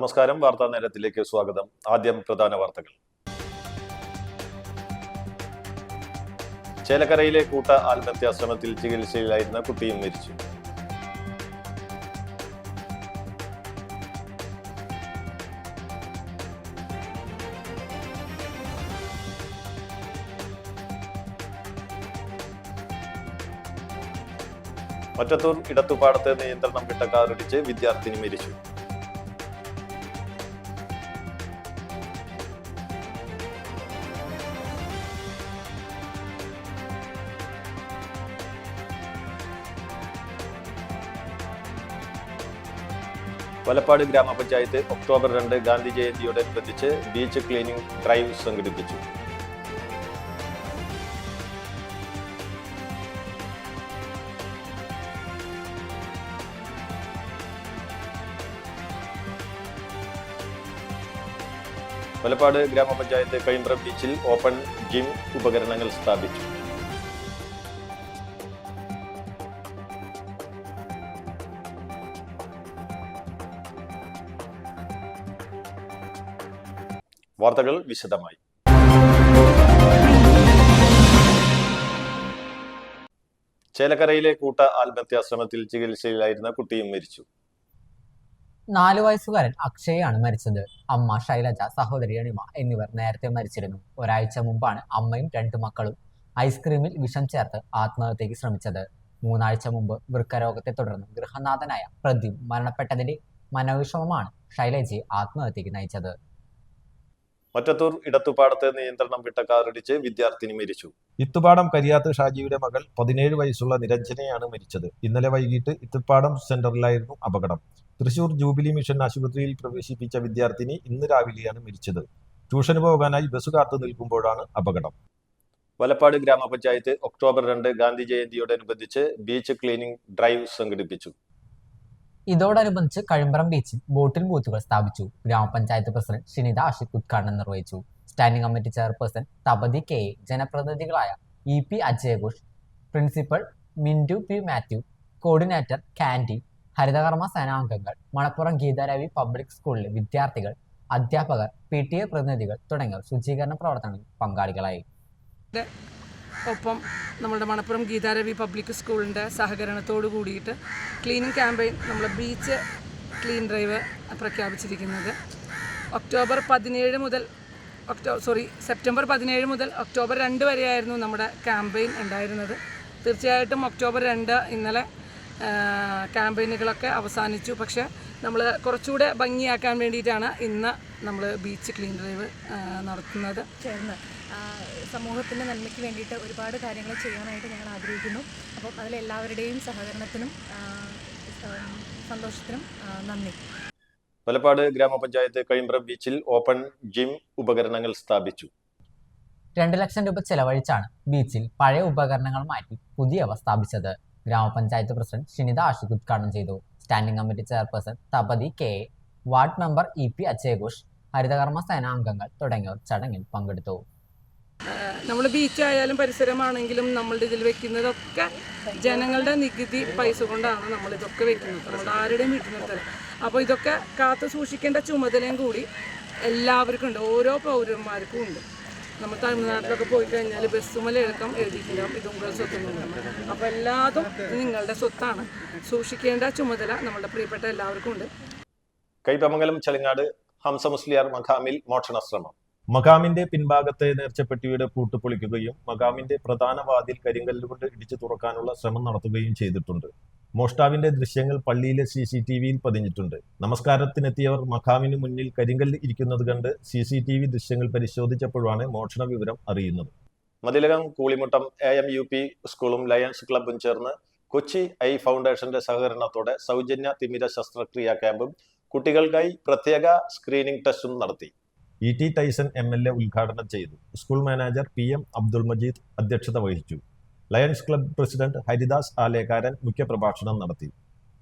നമസ്കാരം. വാർത്താ നേരത്തിലേക്ക് സ്വാഗതം. ആദ്യം പ്രധാന വാർത്തകൾ. ചേലക്കരയിലെ കൂട്ട ആത്മഹത്യാശ്രമത്തിൽ ചികിത്സയിലായിരുന്ന കുട്ടിയും മരിച്ചു. മറ്റത്തൂർ ഇടത്തുപാടത്ത് നിയന്ത്രണം വിട്ട കാറിടിച്ച് വിദ്യാർത്ഥിനി മരിച്ചു. വലപ്പാട് ഗ്രാമപഞ്ചായത്ത് ഒക്ടോബർ 2 ഗാന്ധി ജയന്തിയോടനുബന്ധിച്ച് ബീച്ച് ക്ലീനിംഗ് ഡ്രൈവ് സംഘടിപ്പിച്ചു. വലപ്പാട് ഗ്രാമപഞ്ചായത്ത് കൈമ്പ്രം ബീച്ചിൽ ഓപ്പൺ ജിം ഉപകരണങ്ങൾ സ്ഥാപിച്ചു. വാർത്തകൾ വിശദമായി. ചേലക്കരയിലെ കൂട്ട ആത്മഹത്യാശ്രമത്തിൽ ചികിത്സയിലായിരുന്ന കുട്ടിയും മരിച്ചു. 4 വയസ്സുകാരൻ അക്ഷയാണ് മരിച്ചത്. അമ്മ ശൈലജ, സഹോദരി അണിമ എന്നിവർ നേരത്തെ മരിച്ചിരുന്നു. ഒരാഴ്ച മുമ്പാണ് അമ്മയും 2 മക്കളും ഐസ്ക്രീമിൽ വിഷം ചേർത്ത് ആത്മഹത്യക്ക് ശ്രമിച്ചത്. 3 ആഴ്ച മുമ്പ് വൃക്കരോഗത്തെ തുടർന്ന് ഗൃഹനാഥനായ പ്രദീപ് മരണപ്പെട്ടതിന്റെ മനോവിഷമമാണ് ശൈലജയെ ആത്മഹത്യക്ക് നയിച്ചത്. മറ്റത്തൂർ ഇടത്തുപാടത്ത് നിയന്ത്രണം വിട്ട കാറിടിച്ച് വിദ്യാർത്ഥിനി മരിച്ചു. ഇത്തുപാടം കരിയാത്ത് ഷാജിയുടെ മകൾ 17 വയസ്സുള്ള നിരഞ്ജനയാണ് മരിച്ചത്. ഇന്നലെ വൈകിട്ട് ഇത്തുപാടം സെന്ററിലായിരുന്നു അപകടം. തൃശൂർ ജൂബിലി മിഷൻ ആശുപത്രിയിൽ പ്രവേശിപ്പിച്ച വിദ്യാർത്ഥിനി ഇന്ന് രാവിലെയാണ് മരിച്ചത്. ട്യൂഷന് പോകാനായി ബസ് കാത്തു നിൽക്കുമ്പോഴാണ് അപകടം. വലപ്പാട് ഗ്രാമപഞ്ചായത്ത് ഒക്ടോബർ 2 ഗാന്ധി ജയന്തിയോടനുബന്ധിച്ച് ബീച്ച് ക്ലീനിംഗ് ഡ്രൈവ് സംഘടിപ്പിച്ചു. ഇതോടനുബന്ധിച്ച് കഴുമ്പ്രം ബീച്ചിൽ ബോട്ടിൽ ബൂത്തുകൾ സ്ഥാപിച്ചു. ഗ്രാമപഞ്ചായത്ത് പ്രസിഡന്റ് ഷിനിത ആഷിഖ് ഉദ്ഘാടനം നിർവഹിച്ചു. Standing committee chairperson Thapathi K, ജനപ്രതിനിധികളായ ഇ.പി. അജയഘോഷ്, principal Mintu P. Mathew, coordinator Candy, ഹരിതകർമ്മ സേനാംഗങ്ങൾ, മണപ്പുറം ഗീതാരവി പബ്ലിക് സ്കൂളിലെ വിദ്യാർത്ഥികൾ, അധ്യാപകർ, PTA പ്രതിനിധികൾ തുടങ്ങിയവർ ശുചീകരണ പ്രവർത്തനങ്ങളിൽ പങ്കാളികളായി. ഒപ്പം നമ്മുടെ മണപ്പുറം ഗീതാരവി പബ്ലിക് സ്കൂളിൻ്റെ സഹകരണത്തോടു കൂടിയിട്ട് ക്ലീനിങ് ക്യാമ്പയിൻ, നമ്മൾ ബീച്ച് ക്ലീൻ ഡ്രൈവ് പ്രഖ്യാപിച്ചിരിക്കുന്നത് സെപ്റ്റംബർ 17 മുതൽ ഒക്ടോബർ 2 വരെയായിരുന്നു നമ്മുടെ ക്യാമ്പയിൻ ഉണ്ടായിരുന്നത്. തീർച്ചയായിട്ടും ഒക്ടോബർ 2 ഇന്നലെ ക്യാമ്പയിനുകളൊക്കെ അവസാനിച്ചു. പക്ഷേ നമ്മൾ കുറച്ചുകൂടെ ഭംഗിയാക്കാൻ വേണ്ടിയിട്ടാണ് ഇന്ന് നമ്മൾ ബീച്ച് ക്ലീൻ ഡ്രൈവ് നടത്തുന്നത്. ചേർന്ന് സമൂഹത്തിൻ്റെ നന്മയ്ക്ക് വേണ്ടിയിട്ട് ഒരുപാട് കാര്യങ്ങൾ ചെയ്യാനായിട്ട് ഞങ്ങൾ ആഗ്രഹിക്കുന്നു. അപ്പം അതിലെല്ലാവരുടെയും സഹകരണത്തിനും സന്തോഷത്തിനും നന്ദി. വലപ്പാട് ഗ്രാമപഞ്ചായത്ത് കൈമ്പ്രം ബീച്ചിൽ ഓപ്പൺ ജിം ഉപകരണങ്ങൾ സ്ഥാപിച്ചു. 2 ലക്ഷം രൂപ ചെലവഴിച്ചാണ് ബീച്ചിൽ പഴയ ഉപകരണങ്ങൾ മാറ്റി പുതിയവ സ്ഥാപിച്ചത്. ഗ്രാമപഞ്ചായത്ത് പ്രസിഡന്റ് ഷിനിത ആഷിഖ് ഉദ്ഘാടനം ചെയ്തു. Standing committee chairperson Thapathi K, ward member E P. അജയഘോഷ്, ഹരിതകർമ്മ സേനാംഗങ്ങൾ തുടങ്ങിയവർ ചടങ്ങിൽ പങ്കെടുത്തു. നമ്മൾ ബീച്ചായാലും പരിസരമാണെങ്കിലും നമ്മളുടെ ഇതിൽ വെക്കുന്നതൊക്കെ ജനങ്ങളുടെ നികുതി പൈസ കൊണ്ടാണ് നമ്മളിതൊക്കെ വെക്കുന്നത്. നമ്മുടെ ആരുടെയും വീട്ടിൽ നിർത്തല. അപ്പോൾ ഇതൊക്കെ കാത്തു സൂക്ഷിക്കേണ്ട ചുമതലയും കൂടി എല്ലാവർക്കും ഉണ്ട്, ഓരോ പൗരന്മാർക്കും ഉണ്ട്. നമ്മൾ തമിഴ്നാട്ടിലൊക്കെ പോയി കഴിഞ്ഞാൽ ബസ്സുമലടക്കം എഴുതിയിട്ടുണ്ടാവും ഇത് ഉങ്ങളുടെ സ്വത്തുന്നുണ്ട്. അപ്പോൾ എല്ലാതും നിങ്ങളുടെ സ്വത്താണ്. സൂക്ഷിക്കേണ്ട ചുമതല നമ്മുടെ പ്രിയപ്പെട്ട എല്ലാവർക്കും ഉണ്ട്. കൈപ്പമംഗലം ചളിങ്ങാട് ഹംസ മുസ്ലിയാർ മഖാമിൽ മോഷണശ്രമം. മഖാമിന്റെ പിൻഭാഗത്തെ നേർച്ചപ്പെട്ടിയുടെ പൂട്ട് പൊളിക്കുകയും മഖാമിന്റെ പ്രധാന വാതിൽ കരിങ്കല്ലുകൊണ്ട് ഇടിച്ചു തുറക്കാനുള്ള ശ്രമം നടത്തുകയും ചെയ്തിട്ടുണ്ട്. മോഷ്ടാവിന്റെ ദൃശ്യങ്ങൾ പള്ളിയിലെ CCTVയിൽ പതിഞ്ഞിട്ടുണ്ട്. നമസ്കാരത്തിനെത്തിയവർ മഖാമിന് മുന്നിൽ കരിങ്കല്ല് ഇരിക്കുന്നത് കണ്ട് CCTV ദൃശ്യങ്ങൾ പരിശോധിച്ചപ്പോഴാണ് മോഷണ വിവരം അറിയുന്നത്. മതിലകം കൂളിമുട്ടം AMUP സ്കൂളും ലയൺസ് ക്ലബും ചേർന്ന് കൊച്ചി ഐ ഫൗണ്ടേഷന്റെ സഹകരണത്തോടെ സൗജന്യ തിമിര ശസ്ത്രക്രിയാ ക്യാമ്പും കുട്ടികൾക്കായി പ്രത്യേക സ്ക്രീനിംഗ് ടെസ്റ്റും നടത്തി. E.T. ടൈസൺ MLA ഉദ്ഘാടനം ചെയ്തു. School manager PM Abdul Majeed അധ്യക്ഷത വഹിച്ചു. Lions Club president Haridas Alekkaran മുഖ്യപ്രഭാഷണം നടത്തി.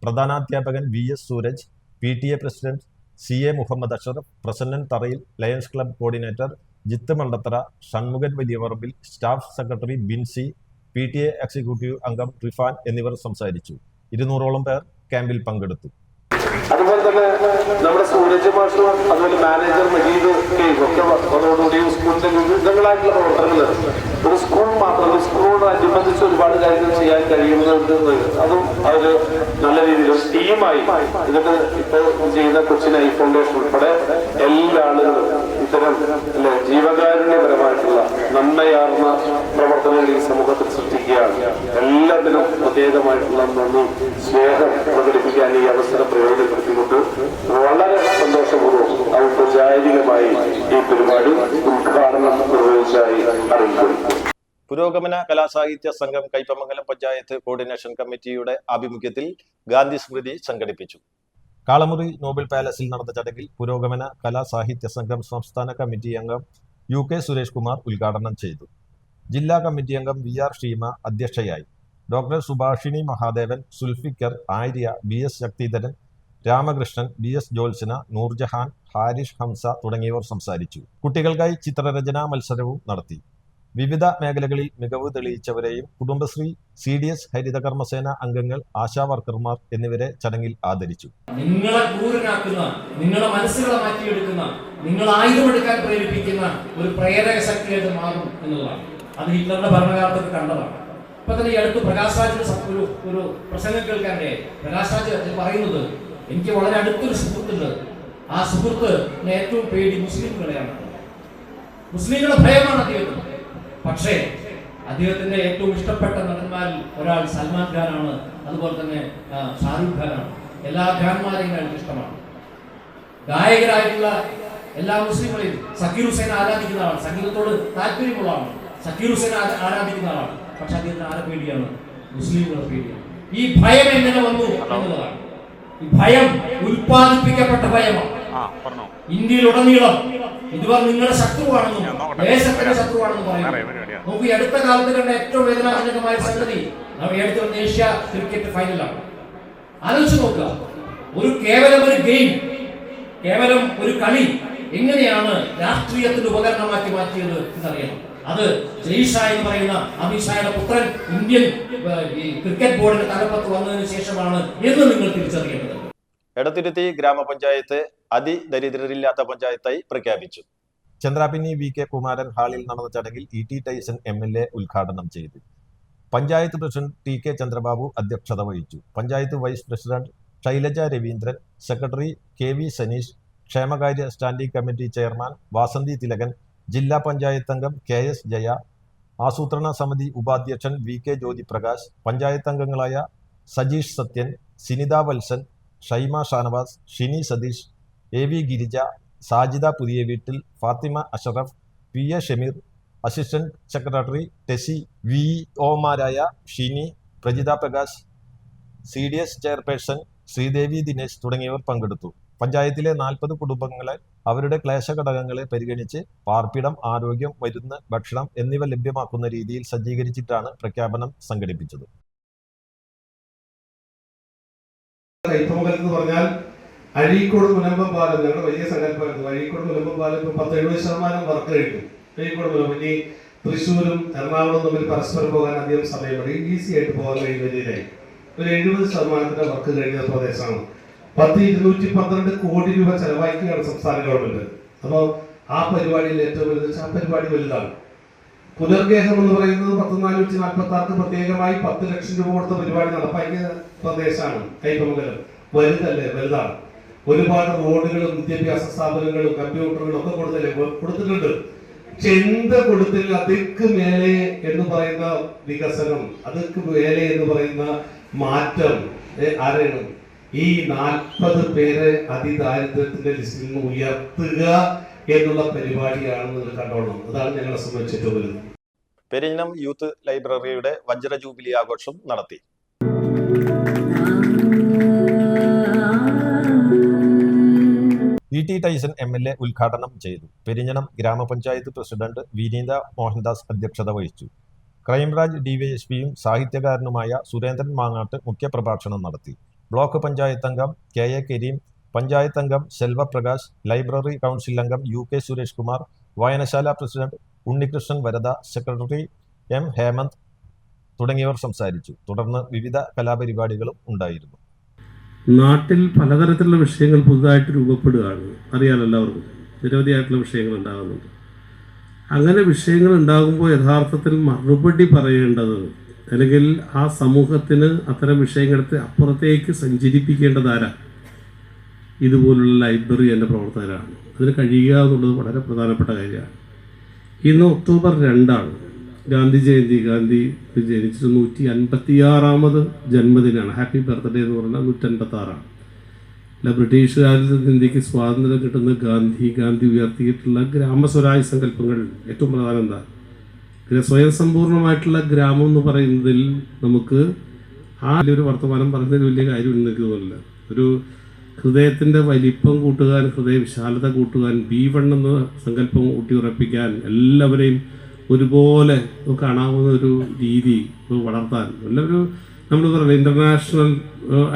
പ്രധാനാധ്യാപകൻ VS Sooraj, PTA president CA Muhammad Ashraf, Prasannan Tharayil, Lions Club coordinator Jith Mandathara, Shanmukhan Valiyaparambil, staff secretary Binsi, PTA executive അംഗം റിഫാൻ എന്നിവർ സംസാരിച്ചു. 200ഓളം പേർ ക്യാമ്പിൽ പങ്കെടുത്തു. അതുപോലെ തന്നെ നമ്മുടെ സൂരജ് മാഷും അതുപോലെ മാനേജർ മജീദ് ഒക്കെ അതോടുകൂടി സ്കൂളിന്റെ വിവിധങ്ങളായിട്ടുള്ള പ്രവർത്തനങ്ങൾ ഒരു സ്കൂൾ മാത്രമല്ല സ്കൂളിനോടനുബന്ധിച്ച് ഒരുപാട് കാര്യങ്ങൾ ചെയ്യാൻ കഴിയുന്നുണ്ട്. അതും അവര് നല്ല രീതിയിൽ ഒരു ടീമായി ഇതൊക്കെ ഇപ്പോൾ ചെയ്യുന്ന കൊച്ചിൻ ഐ ഫൗണ്ടേഷൻ ഉൾപ്പെടെ എല്ലാ ആളുകളും ഇത്തരം ജീവകാരുണ്യപരമായിട്ടുള്ള നന്മയാർന്ന പ്രവർത്തനങ്ങൾ ഈ സമൂഹത്തിൽ സൃഷ്ടിക്കുകയാണ്. എല്ലാത്തിനും പ്രത്യേകമായിട്ടുള്ള നന്ദി സ്നേഹം പ്രകടിപ്പിക്കാൻ ഈ അവസരം പ്രയോജനപ്പെടുത്തിക്കൊണ്ട് വളരെ സന്തോഷപൂർവ്വം ഔപചാരികമായി ഈ പരിപാടി ഉദ്ഘാടനം നിർവഹിച്ചതായി അറിയിക്കുന്നു. പുരോഗമന കലാസാഹിത്യ സംഘം കയ്പമംഗലം പഞ്ചായത്ത് കോർഡിനേഷൻ കമ്മിറ്റിയുടെ ആഭിമുഖ്യത്തിൽ ഗാന്ധി സ്മൃതി സംഘടിപ്പിച്ചു. കാളമുറി നോബൽ പാലസിൽ നടന്ന ചടങ്ങിൽ പുരോഗമന കലാസാഹിത്യ സംഘം സംസ്ഥാന കമ്മിറ്റി അംഗം UK സുരേഷ് കുമാർ ഉദ്ഘാടനം ചെയ്തു. ജില്ലാ കമ്മിറ്റി അംഗം VR ഷീമ അധ്യക്ഷയായി. Doctor Subhashini Mahadevan, Sulfikar, Arya, BS Sakthidharan, Ramakrishnan, BS Jyotsna, Noorjahan, Harish Hamsa തുടങ്ങിയവർ സംസാരിച്ചു. കുട്ടികൾക്കായി ചിത്രരചനാ മത്സരവും നടത്തി. വിവിധ മേഖലകളിൽ മികവ് തെളിയിച്ചവരെയും കുടുംബശ്രീ, CDS, ഹരിതകർമ്മസേന അംഗങ്ങൾ, ആശാ വർക്കർമാർ എന്നിവരെ ചടങ്ങിൽ ആദരിച്ചു. നിങ്ങളെ ക്രൂരനാക്കുന്ന, നിങ്ങളെ മനസ്സുകളെ മാറ്റിയെടുക്കുന്ന, നിങ്ങൾ ആയുധമെടുക്കാൻ പ്രേരിപ്പിക്കുന്ന ഒരു പ്രേരക ശക്തിയായിട്ട് മാറും എന്നുള്ളതാണ്. അത് ഹിറ്റ്ലറുടെ ഭരണകാലത്തൊക്കെ കണ്ടതാണ്. ഇപ്പൊ തന്നെ ഈ അടുത്ത് പ്രകാശ് രാജിന്റെ ഒരു പ്രസംഗം കേൾക്കാനിടയായി. പ്രകാശ് രാജ് പറയുന്നത്, എനിക്ക് വളരെ അടുത്തൊരു സുഹൃത്തുണ്ട്, ആ സുഹൃത്തിന് ഏറ്റവും പേടി മുസ്ലിംകളെയാണ്, മുസ്ലിങ്ങളുടെ ഭയമാണ് അദ്ദേഹത്തിന്. പക്ഷേ അദ്ദേഹത്തിന്റെ ഏറ്റവും ഇഷ്ടപ്പെട്ട നടന്മാരിൽ ഒരാൾ സൽമാൻ ഖാനാണ്, അതുപോലെ തന്നെ ഷാരൂഖ് ഖാനാണ്. എല്ലാ ഖാൻമാരെയും എനിക്ക് ഇഷ്ടമാണ്. ഗായകരായിട്ടുള്ള എല്ലാ മുസ്ലിങ്ങളെയും സക്കീർ ഹുസൈൻ ആരാധിക്കുന്ന ആളാണ്, സംഗീതത്തോട് താല്പര്യമുള്ള ആളാണ്, സക്കീർ ഹുസൈൻ ആരാധിക്കുന്ന ആളാണ്. പക്ഷെ അദ്ദേഹത്തിന് ആരെ പേടിയാണ്? മുസ്ലിങ്ങളെ പേടിയാണ്. ഈ ഭയം എങ്ങനെ വന്നു എന്നുള്ളതാണ്. ഈ ഭയം ഉൽപ്പാദിപ്പിക്കപ്പെട്ട ഭയമാണ്. ഇന്ത്യയിലുടനീളം ഇതുവരെ നിങ്ങളുടെ ശത്രുവാണെന്നും ദേശത്തിന്റെ ശത്രുവാണെന്നും പറയുന്നു. നമുക്ക് ഈ അടുത്ത കാലത്ത് കണ്ട ഏറ്റവും വേദനാജനകമായ സംഗതി അടുത്ത് വന്ന ഏഷ്യ ക്രിക്കറ്റ് ഫൈനലാണ്. ആലോചിച്ച് നോക്കുക, കേവലം ഒരു ഗെയിം, കേവലം ഒരു കളി എങ്ങനെയാണ് രാഷ്ട്രീയത്തിന്റെ ഉപകരണമാക്കി മാറ്റിയത് എന്നറിയണം. അത് ജയ്ഷാ എന്ന് പറയുന്ന അമിത്ഷായുടെ പുത്രൻ ഇന്ത്യൻ ക്രിക്കറ്റ് ബോർഡിന്റെ തലപ്പത്ത് വന്നതിന് ശേഷമാണ് എന്ന് നിങ്ങൾ തിരിച്ചറിയേണ്ടത്. എടത്തിരുത്തി ഗ്രാമപഞ്ചായത്ത് അതിദരിദ്രരില്ലാത്ത പഞ്ചായത്തായി പ്രഖ്യാപിച്ചു. ചന്ദ്രാപിന്നി VK കുമാരൻ ഹാളിൽ നടന്ന ചടങ്ങിൽ ET ടൈസൺ MLA ഉദ്ഘാടനം ചെയ്തു. പഞ്ചായത്ത് പ്രസിഡന്റ് TK ചന്ദ്രബാബു അധ്യക്ഷത വഹിച്ചു. Panchayat vice president Shailaja Raveendran, secretary KV Saneesh, ക്ഷേമകാര്യ standing committee chairman Vasanthi Thilakan, ജില്ലാ പഞ്ചായത്ത് അംഗം KS ജയ, ആസൂത്രണ സമിതി ഉപാധ്യക്ഷൻ VK ജ്യോതിപ്രകാശ്, പഞ്ചായത്ത് അംഗങ്ങളായ സജീഷ് സത്യൻ, സിനിത വത്സൻ, ഷൈമ ഷാനവാസ്, ഷിനി സതീഷ്, AV ഗിരിജ, സാജിദ പുതിയ വീട്ടിൽ, Fathima Ashraf, PA Shameer, assistant secretary Tessy, VOമാരായ ഷിനി, പ്രജിത പ്രകാശ്, CDS ചെയർപേഴ്സൺ ശ്രീദേവി ദിനേശ് തുടങ്ങിയവർ പങ്കെടുത്തു. പഞ്ചായത്തിലെ 40 കുടുംബങ്ങളെ അവരുടെ ക്ലേശഘടകങ്ങളെ പരിഗണിച്ച് പാർപ്പിടം, ആരോഗ്യം, മരുന്ന്, ഭക്ഷണം എന്നിവ ലഭ്യമാക്കുന്ന രീതിയിൽ സജ്ജീകരിച്ചിട്ടാണ് പ്രഖ്യാപനം സംഘടിപ്പിച്ചത്. കയ്പമംഗലം എന്ന് പറഞ്ഞാൽ അഴീക്കോട് മുനമ്പം പാലം, ഞങ്ങളുടെ വലിയ സങ്കല്പമായിരുന്നു. അഴീക്കോട് മുനമ്പം പാലം ഇപ്പോൾ 10-70% വർക്ക് കഴിഞ്ഞു. അഴീക്കോട് മുനമ്പം ഇനി തൃശ്ശൂരും എറണാകുളവും തമ്മിൽ പരസ്പരം പോകാൻ അധികം സമയമുണ്ട്. ഈസി ആയിട്ട് പോകാൻ കഴിയുന്ന രീതിയിലായി ഒരു 70% വർക്ക് കഴിഞ്ഞ പ്രദേശമാണ്. 212 കോടി രൂപ ചെലവാക്കിയാണ് സംസ്ഥാന ഗവൺമെന്റ്. അപ്പോൾ ആ പരിപാടിയിൽ ഏറ്റവും വലുത് ആ പരിപാടി വലുതാണ്. പുനർഗേഹം എന്ന് പറയുന്നത് 10446 പ്രത്യേകമായി 10 ലക്ഷം രൂപ കൊടുത്ത പരിപാടി നടപ്പാക്കിയ പ്രദേശമാണ് കയ്പമംഗലം. വലുതല്ലേ? വലുതാണ്. ഒരുപാട് റോഡുകളും വിദ്യാഭ്യാസ സ്ഥാപനങ്ങളും കമ്പ്യൂട്ടറുകളും ഒക്കെ കൊടുത്തിട്ടുണ്ട്. പക്ഷെ എന്ത് കൊടുത്തില്ല അതിക്ക് മേലെ എന്ന് പറയുന്ന വികസനം, അതിക്ക് മേലെ എന്ന് പറയുന്ന മാറ്റം ആരാണ്? ഈ 40 പേരെ അതിദാരിദ്ര്യത്തിന്റെ ലിസ്റ്റിൽ നിന്ന് ഉയർത്തുക എന്നുള്ള പരിപാടിയാണെന്ന് നിങ്ങൾ കണ്ടോളണം. അതാണ് ഞങ്ങളെ സംബന്ധിച്ച് ഏറ്റവും വലുത്. പെരിഞ്ഞനം യൂത്ത് ലൈബ്രറിയുടെ വജ്ര ജൂബിലി ആഘോഷം നടത്തി. ET ടൈസൺ MLA ഉദ്ഘാടനം ചെയ്തു. പെരിഞ്ഞനം ഗ്രാമപഞ്ചായത്ത് പ്രസിഡന്റ് വിനീത മോഹൻദാസ് അധ്യക്ഷത വഹിച്ചു. ക്രൈംബ്രാഞ്ച് DYSPയും സാഹിത്യകാരനുമായ സുരേന്ദ്രൻ മാങ്ങാട്ട് മുഖ്യപ്രഭാഷണം നടത്തി. ബ്ലോക്ക് പഞ്ചായത്ത് അംഗം KA കരീം, പഞ്ചായത്ത് അംഗം ശെൽവപ്രകാശ്, ലൈബ്രറി കൗൺസിൽ അംഗം UK സുരേഷ് കുമാർ, വായനശാല president Unnikrishnan Varada, secretary M Hemanth തുടങ്ങിയവർ സംസാരിച്ചു. തുടർന്ന് വിവിധ കലാപരിപാടികളും ഉണ്ടായിരുന്നു. നാട്ടിൽ പലതരത്തിലുള്ള വിഷയങ്ങൾ പുതുതായിട്ട് രൂപപ്പെടുകയാണ്. അറിയാമല്ലോ എല്ലാവർക്കും, നിരവധിയായിട്ടുള്ള വിഷയങ്ങൾ ഉണ്ടാകുന്നുണ്ട്. അങ്ങനെ വിഷയങ്ങൾ ഉണ്ടാകുമ്പോൾ യഥാർത്ഥത്തിൽ മറുപടി പറയേണ്ടത്, അല്ലെങ്കിൽ ആ സമൂഹത്തിന് അത്തരം വിഷയങ്ങളത്തെ അപ്പുറത്തേക്ക് സഞ്ചരിപ്പിക്കേണ്ടതാരാ? ഇതുപോലുള്ള ലൈബ്രറി എൻ്റെ പ്രവർത്തകരാണ്. അതിന് കഴിയുക എന്നുള്ളത് വളരെ പ്രധാനപ്പെട്ട കാര്യമാണ്. ഇന്ന് ഒക്ടോബർ 2 ഗാന്ധി ജയന്തി. ഗാന്ധി ജനിച്ചത് 156ാമത് ജന്മദിനമാണ്. ഹാപ്പി ബർത്ത്ഡേ എന്ന് പറഞ്ഞാൽ 156. അല്ല, ബ്രിട്ടീഷുകാരിൽ നിന്ന് ഇന്ത്യക്ക് സ്വാതന്ത്ര്യം കിട്ടുന്ന ഗാന്ധി ഉയർത്തിയിട്ടുള്ള ഗ്രാമസ്വരാജ് സങ്കല്പങ്ങൾ ഏറ്റവും പ്രധാനം എന്താ? സ്വയം സമ്പൂർണ്ണമായിട്ടുള്ള ഗ്രാമം എന്ന് പറയുന്നതിൽ നമുക്ക് ഒരു വർത്തമാനം പറഞ്ഞതിൽ വലിയ കാര്യമൊന്നും എനിക്ക് തോന്നുന്നില്ല. ഒരു ഹൃദയത്തിൻ്റെ വലിപ്പം കൂട്ടുവാൻ, ഹൃദയ വിശാലത കൂട്ടുവാൻ, B1 എന്ന സങ്കല്പം ഊട്ടിയുറപ്പിക്കാൻ, എല്ലാവരെയും ഒരുപോലെ കാണാവുന്ന ഒരു രീതി വളർത്താൻ, എല്ലാവരും നമ്മൾ പറയുന്നത് ഇൻ്റർനാഷണൽ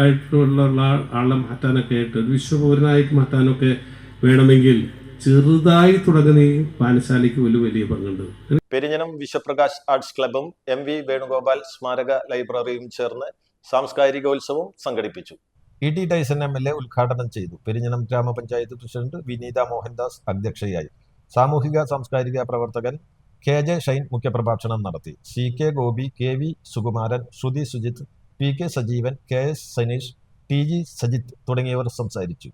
ആയിട്ടുള്ള ആളെ മാറ്റാനൊക്കെ ആയിട്ട്, ഒരു വിശ്വപൗരനായിട്ട് മാറ്റാനൊക്കെ വേണമെങ്കിൽ ചെറുതായി തുടങ്ങുന്ന ഈ പാനശാലയ്ക്ക് വലിയ പങ്കുണ്ട്. പെരിഞ്ഞനം വിശ്വപ്രകാശ് ആർട്സ് ക്ലബും MV വേണുഗോപാൽ സ്മാരക ലൈബ്രറിയും ചേർന്ന് സാംസ്കാരികോത്സവം സംഘടിപ്പിച്ചു. ET ടൈസൺ MLA ഉദ്ഘാടനം ചെയ്തു. പെരിഞ്ഞനം ഗ്രാമപഞ്ചായത്ത് പ്രസിഡന്റ് വിനീത മോഹൻദാസ് അധ്യക്ഷയായി. സാമൂഹിക സാംസ്കാരിക പ്രവർത്തകൻ KJ ഷൈൻ മുഖ്യപ്രഭാഷണം നടത്തി. CK ഗോപി, KV സുകുമാരൻ, ശ്രുതി Sujith, PK Sajeevan, KS Saneesh, TG Sajith തുടങ്ങിയവർ സംസാരിച്ചു.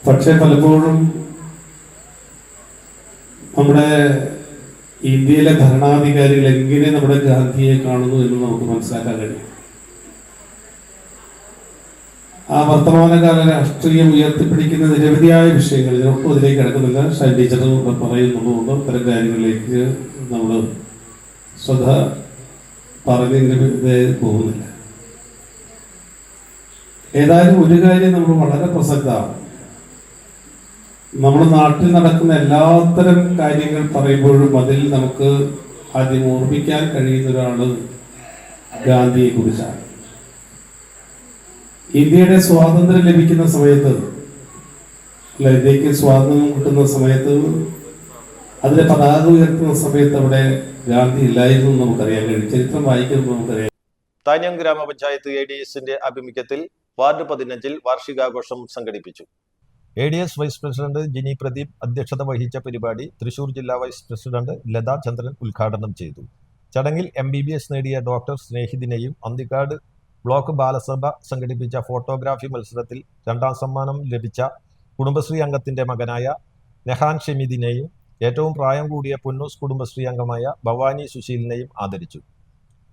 പക്ഷേ പലപ്പോഴും നമ്മുടെ ഇന്ത്യയിലെ ഭരണാധികാരികൾ എങ്ങനെ നമ്മുടെ ഗാന്ധിയെ കാണുന്നു എന്ന് നമുക്ക് മനസ്സിലാക്കാൻ കഴിയും. ആ വർത്തമാനകാല രാഷ്ട്രീയം ഉയർത്തിപ്പിടിക്കുന്ന നിരവധിയായ വിഷയങ്ങൾ, ഇതിനൊപ്പം ഇതിലേക്ക് കിടക്കുന്നില്ല. ഷൈൻ ടീച്ചർ പറയുന്നുള്ളതുകൊണ്ട് അത്തരം കാര്യങ്ങളിലേക്ക് നമ്മൾ ശ്രദ്ധ പറഞ്ഞിങ്ങനെ പോകുന്നില്ല. ഏതായാലും ഒരു കാര്യം നമ്മൾ വളരെ പ്രസക്തമാണ്. നമ്മുടെ നാട്ടിൽ നടക്കുന്ന എല്ലാത്തരം കാര്യങ്ങൾ പറയുമ്പോഴും അതിൽ നമുക്ക് ആദ്യം ഓർമ്മിക്കാൻ കഴിയുന്ന ഒരാള് ഗാന്ധിയെ കുറിച്ചാണ്. ഇന്ത്യയുടെ സ്വാതന്ത്ര്യം ലഭിക്കുന്ന സമയത്ത്, അല്ല, ഇന്ത്യക്ക് സ്വാതന്ത്ര്യം കിട്ടുന്ന സമയത്ത്, അതിന്റെ പതാക ഉയർത്തുന്ന സമയത്ത് അവിടെ ഗാന്ധി ഇല്ലായിരുന്നു എന്ന് നമുക്കറിയാൻ കഴിയും. ചരിത്രം വായിക്കുന്നത് നമുക്കറിയാം. താന്യം ഗ്രാമപഞ്ചായത്ത് ADSന്റെ ആഭിമുഖ്യത്തിൽ വാർഡ് 15 വാർഷികാഘോഷം സംഘടിപ്പിച്ചു. ADS vice president Jini Pradeep അധ്യക്ഷത വഹിച്ച പരിപാടി തൃശൂർ ജില്ലാ വൈസ് പ്രസിഡന്റ് ലതാ ചന്ദ്രൻ ഉദ്ഘാടനം ചെയ്തു. ചടങ്ങിൽ MBBS നേടിയ ഡോക്ടർ സ്നേഹിദിനെയും അന്തിക്കാട് ബ്ലോക്ക് ബാലസഭ സംഘടിപ്പിച്ച ഫോട്ടോഗ്രാഫി മത്സരത്തിൽ 2ാം സമ്മാനം ലഭിച്ച കുടുംബശ്രീ അംഗത്തിന്റെ മകനായ നെഹാൻ ഷെമീദിനെയും ഏറ്റവും പ്രായം കൂടിയ പുന്നൂസ് കുടുംബശ്രീ അംഗമായ ഭവാനി സുശീലിനെയും ആദരിച്ചു.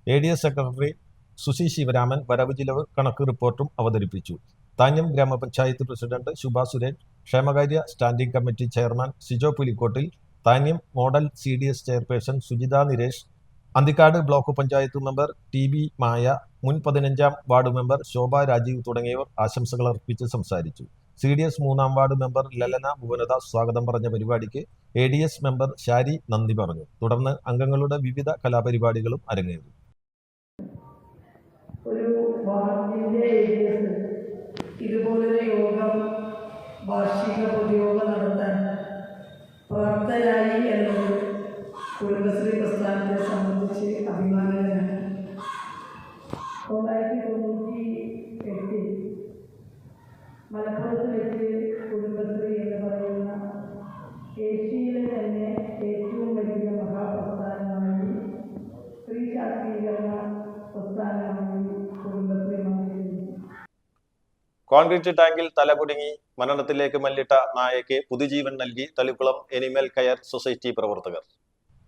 ADS സെക്രട്ടറി സുശി ശിവരാമൻ വരവ് ചിലവ് കണക്ക് റിപ്പോർട്ടും അവതരിപ്പിച്ചു. താന്യം ഗ്രാമപഞ്ചായത്ത് പ്രസിഡന്റ് ശുഭ സുരേഷ്, ക്ഷേമകാര്യ standing committee chairman Sijo Pulikkottil, Thanyam model CDS chairperson Sujitha Niresh, Anthikkad block panchayat member TB Maya, മുൻ 15ാം വാർഡ് മെമ്പർ ശോഭ രാജീവ് തുടങ്ങിയവർ ആശംസകൾ അർപ്പിച്ച് സംസാരിച്ചു. CDS 3ാം വാർഡ് മെമ്പർ ലലന ഭുവനദാസ് സ്വാഗതം പറഞ്ഞ പരിപാടിക്ക് ADS മെമ്പർ ഷാരി നന്ദി പറഞ്ഞു. തുടർന്ന് അംഗങ്ങളുടെ വിവിധ കലാപരിപാടികളും അരങ്ങേറി. ഇതുപോലൊരു യോഗം, വാർഷിക പൊതുയോഗം നടത്താൻ പ്രാപ്തരായി എന്നത് കുടുംബശ്രീ പ്രസ്ഥാനത്തെ സംബന്ധിച്ച് അഭിമാനകരമാണ്. 1998 മലപ്പുറത്ത് വെച്ച് കുടുംബശ്രീ എന്ന് പറയുന്ന ഏഷ്യയിലെ തന്നെ ഏറ്റവും വലിയ മഹാപ്രസ്ഥാനമായി, സ്ത്രീ ശാക്തീകരണ പ്രസ്ഥാനമായി കുടുംബശ്രീ മാറിയിരുന്നു. കോൺക്രീറ്റ് ടാങ്കിൽ തലകുടുങ്ങി മരണത്തിലേക്ക് മല്ലിട്ട നായയ്ക്ക് പുതുജീവൻ നൽകി തളിക്കുളം എനിമൽ കെയർ സൊസൈറ്റി പ്രവർത്തകർ.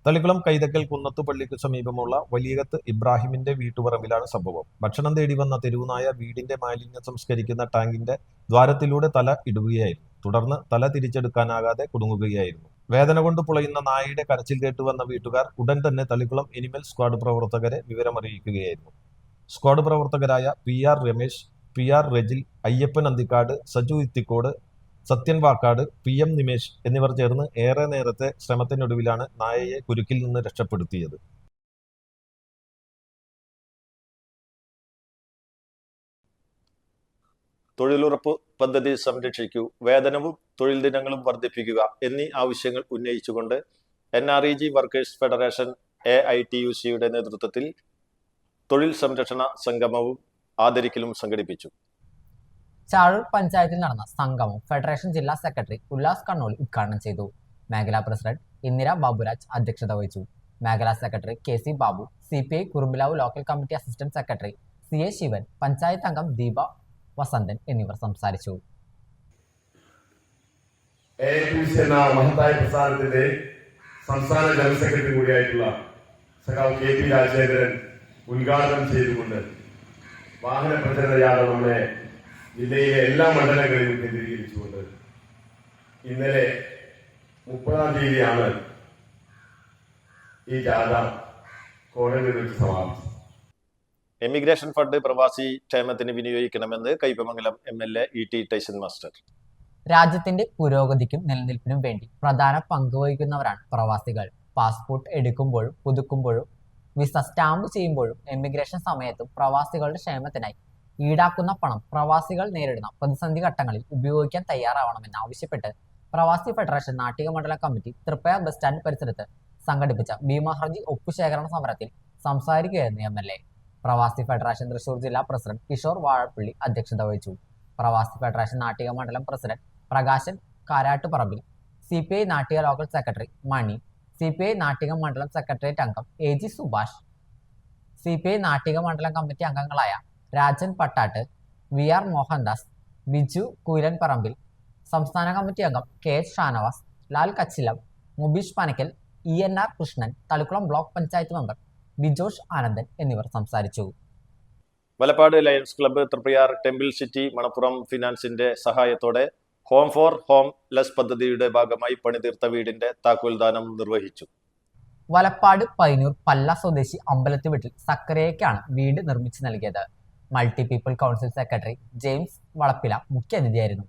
തളിക്കുളം കൈതക്കൽ കുന്നത്തുപള്ളിക്ക് സമീപമുള്ള വലിയകത്ത് ഇബ്രാഹിമിന്റെ വീട്ടുപറമ്പിലാണ് സംഭവം. ഭക്ഷണം തേടി വന്ന തെരുവുനായ വീടിന്റെ മാലിന്യം സംസ്കരിക്കുന്ന ടാങ്കിന്റെ ദ്വാരത്തിലൂടെ തല ഇടുകയായിരുന്നു. തുടർന്ന് തല തിരിച്ചെടുക്കാനാകാതെ കുടുങ്ങുകയായിരുന്നു. വേദന കൊണ്ട് പുളയുന്ന നായയുടെ കരച്ചിൽ കേട്ടുവന്ന വീട്ടുകാർ ഉടൻ തന്നെ തളിക്കുളം എനിമൽ സ്ക്വാഡ് പ്രവർത്തകരെ വിവരമറിയിക്കുകയായിരുന്നു. സ്ക്വാഡ് പ്രവർത്തകരായ PR Ramesh, PR Rejil, Ayyappan Anthikad, Saju Ithikkode, Sathyan Vakkad, PM Nimesh എന്നിവർ ചേർന്ന് ഏറെ നേരത്തെ ശ്രമത്തിനൊടുവിലാണ് നായയെ കുരുക്കിൽ നിന്ന് രക്ഷപ്പെടുത്തിയത്. തൊഴിലുറപ്പ് പദ്ധതി സംരക്ഷിക്കൂ, വേതനവും തൊഴിൽ ദിനങ്ങളും വർദ്ധിപ്പിക്കുക എന്നീ ആവശ്യങ്ങൾ ഉന്നയിച്ചുകൊണ്ട് NREG വർക്കേഴ്സ് ഫെഡറേഷൻ AITUCയുടെ നേതൃത്വത്തിൽ തൊഴിൽ സംരക്ഷണ സംഗമവും ആദരിക്കലും സംഘടിപ്പിച്ചു. ചാഴൂർ പഞ്ചായത്തിൽ നടന്ന സംഗമം ഫെഡറേഷൻ ജില്ലാ സെക്രട്ടറി ഉല്ലാസ് കണ്ണോളി ഉദ്ഘാടനം ചെയ്തു. മേഖലാ പ്രസിഡന്റ് ഇന്ദിര ബാബുരാജ് അധ്യക്ഷത വഹിച്ചു. മേഖലാ secretary KC Babu, CPI Kurumbilavu local committee assistant secretary CA Sivan, panchayat അംഗം ദീപ വസന്തൻ എന്നിവർ സംസാരിച്ചു. AAPC എന്ന മഹത്തായ പ്രസ്ഥാനത്തിന്റെ സംസ്ഥാന ജനറൽ സെക്രട്ടറി കൂടിയായിട്ടുള്ള സഖാവ് KP രാജേന്ദ്രൻ ഉദ്ഘാടനം ചെയ്തുകൊണ്ട് വാഹന പ്രചരണ യാത്ര നമ്മുടെ ജില്ലയിലെ എല്ലാ മണ്ഡലങ്ങളിലും കേന്ദ്രീകരിച്ചുകൊണ്ട് ഇന്നലെ 30-ാം തീയതിയാണ് ഈ ജാഥ കോടതിയിൽ വെച്ച് സമാപിച്ചത്. എമിഗ്രേഷൻ ഫണ്ട് പ്രവാസി ക്ഷേമത്തിന് വിനിയോഗിക്കണമെന്ന് Kaipamangalam MLA E.T. Tyson master. രാജ്യത്തിന്റെ പുരോഗതിക്കും നിലനിൽപ്പിനും വേണ്ടി പ്രധാന പങ്ക് വഹിക്കുന്നവരാണ് പ്രവാസികൾ. പാസ്പോർട്ട് എടുക്കുമ്പോഴും പുതുക്കുമ്പോഴും വിസ സ്റ്റാമ്പ് ചെയ്യുമ്പോഴും എമിഗ്രേഷൻ സമയത്തും പ്രവാസികളുടെ ക്ഷേമത്തിനായി ഈടാക്കുന്ന പണം പ്രവാസികൾ നേരിടുന്ന പ്രതിസന്ധി ഘട്ടങ്ങളിൽ ഉപയോഗിക്കാൻ തയ്യാറാവണമെന്ന് ആവശ്യപ്പെട്ട് പ്രവാസി ഫെഡറേഷൻ നാട്ടിക മണ്ഡലം കമ്മിറ്റി തൃപ്പയാർ ബസ് സ്റ്റാൻഡ് പരിസരത്ത് സംഘടിപ്പിച്ച ഭീമഹർജി ഒപ്പുശേഖരണ സമരത്തിൽ സംസാരിക്കുകയായിരുന്നു MLA. പ്രവാസി ഫെഡറേഷൻ തൃശൂർ ജില്ലാ പ്രസിഡന്റ് കിഷോർ വാഴപ്പള്ളി അധ്യക്ഷത വഹിച്ചു. പ്രവാസി ഫെഡറേഷൻ നാട്ടിക മണ്ഡലം president Prakashan Karattuparambil, CPI Nattika local secretary Mani, CPI Nattika മണ്ഡലം സെക്രട്ടേറിയറ്റ് അംഗം AG സുഭാഷ്, CPI നാട്ടിക മണ്ഡലം കമ്മിറ്റി അംഗങ്ങളായ രാജൻ പട്ടാട്ട്, VR മോഹൻദാസ്, ബിജു കുയിലൻ പറമ്പിൽ, സംസ്ഥാന കമ്മിറ്റി അംഗം KH Shanavas, Lal Kachilam, Mubeesh Panakkal, ENR Krishnan, Thalikulam block panchayat member Bijosh Anandan എന്നിവർ സംസാരിച്ചു. Valappad Lions Club, Triprayar, Temple City, Manappuram ഫിനാൻസിന്റെ സഹായത്തോടെ ഹോം ഫോർ ഹോം ലെസ് പദ്ധതിയുടെ ഭാഗമായി പണിതീർത്ത വീടിന്റെ താക്കോൽദാനം നിർവഹിച്ചു. വലപ്പാട് പൈനൂർ പല്ല സ്വദേശി അമ്പലത്തി വീട്ടിൽ സക്കറിയയ്ക്കാണ് വീട് നിർമ്മിച്ചു നൽകിയത്. Multi people council secretary James Valappila മുഖ്യാതിഥിയായിരുന്നു.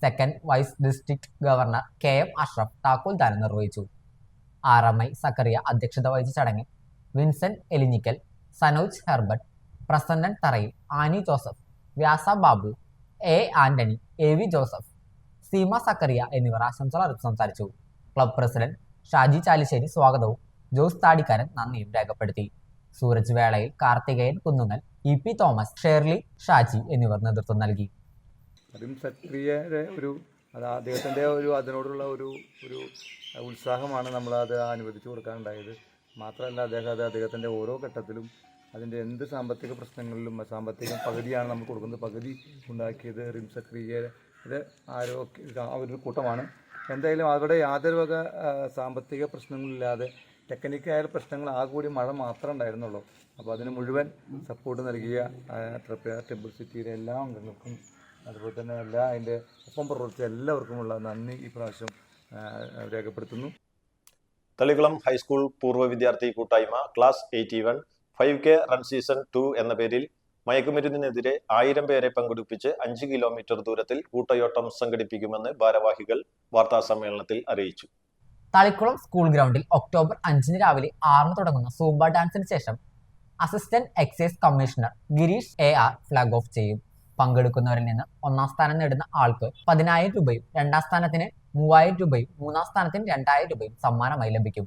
Second vice district governor KM Ashraf താക്കോൽദാനം നിർവഹിച്ചു. RMI സക്കറിയ അധ്യക്ഷത വഹിച്ച ചടങ്ങിൽ Vincent Elinjikkal, Sanoj Herbert, Prasannan Tharayil, Annie Joseph, Vyasa Babu, A Antony, AV Joseph, Seema Zacharia എന്നിവർ ആശംസകൾ അറിയിച്ച് സംസാരിച്ചു. ക്ലബ് പ്രസിഡന്റ് ഷാജി ചാലിശ്ശേരി സ്വാഗതവും ജോസ് താടിക്കാരൻ നന്ദിയും രേഖപ്പെടുത്തി. സൂരജ് വേളയിൽ, കാർത്തികേയൻ കുന്നുങ്ങൽ, EP തോമസ്, ഷേർലി ഷാജി എന്നിവർ നേതൃത്വം നൽകി. സക്രിയയുടെ അദ്ദേഹത്തിൻ്റെ അതിനോടുള്ള ഒരു ഉത്സാഹമാണ് നമ്മളത് അനുവദിച്ചു കൊടുക്കാനുണ്ടായത്. മാത്രമല്ല അദ്ദേഹത്തിൻ്റെ ഓരോ ഘട്ടത്തിലും അതിൻ്റെ എന്ത് സാമ്പത്തിക പ്രശ്നങ്ങളിലും സാമ്പത്തികം പകുതിയാണ് നമ്മൾ കൊടുക്കുന്നത്. പകുതി ഉണ്ടാക്കിയത് റിംസക്രിയയുടെ ഒരു കൂട്ടമാണ്. എന്തായാലും അവിടെ യാതൊരു വക സാമ്പത്തിക പ്രശ്നങ്ങളില്ലാതെ ടെക്നിക്കായ പ്രശ്നങ്ങൾ ആ കൂടി മഴ മാത്രമേ ഉണ്ടായിരുന്നുള്ളൂ. അപ്പോൾ അതിന് മുഴുവൻ സപ്പോർട്ട് നൽകിയ തൃപ്പയാർ ടെമ്പിൾ സിറ്റിയിലെ എല്ലാ അംഗങ്ങൾക്കും അതുപോലെ തന്നെ അതിൻ്റെ ഒപ്പം പ്രവർത്തിച്ച എല്ലാവർക്കുമുള്ള നന്ദി ഈ പ്രാവശ്യം രേഖപ്പെടുത്തുന്നു. തളികുളം ഹൈസ്കൂൾ പൂർവ്വ വിദ്യാർത്ഥി കൂട്ടായ്മ ക്ലാസ് 81 5K റൺ സീസൺ 2 എന്ന പേരിൽ മയക്കുമരുന്നിനെതിരെ 1000 പേരെ പങ്കെടുപ്പിച്ച് 5 കിലോമീറ്റർ ദൂരത്തിൽ കൂട്ടയോട്ടം സംഘടിപ്പിക്കുമെന്ന് ഭാരവാഹികൾ വാർത്താസമ്മേളനത്തിൽ അറിയിച്ചു. തളിക്കുളം സ്കൂൾ ഗ്രൗണ്ടിൽ ഒക്ടോബർ 5 രാവിലെ 6 തുടങ്ങുന്ന സൂംബ ഡാൻസിന് ശേഷം assistant excise commissioner Girish AR flag off ചെയ്യും. പങ്കെടുക്കുന്നവരിൽ നിന്ന് 1ാം സ്ഥാനം നേടുന്ന ആൾക്ക് 10,000 രൂപയും 2ാം സ്ഥാനത്തിന് 3,000 രൂപയും 3ാം സ്ഥാനത്തിന് 2,000 രൂപയും സമ്മാനമായി ലഭിക്കും.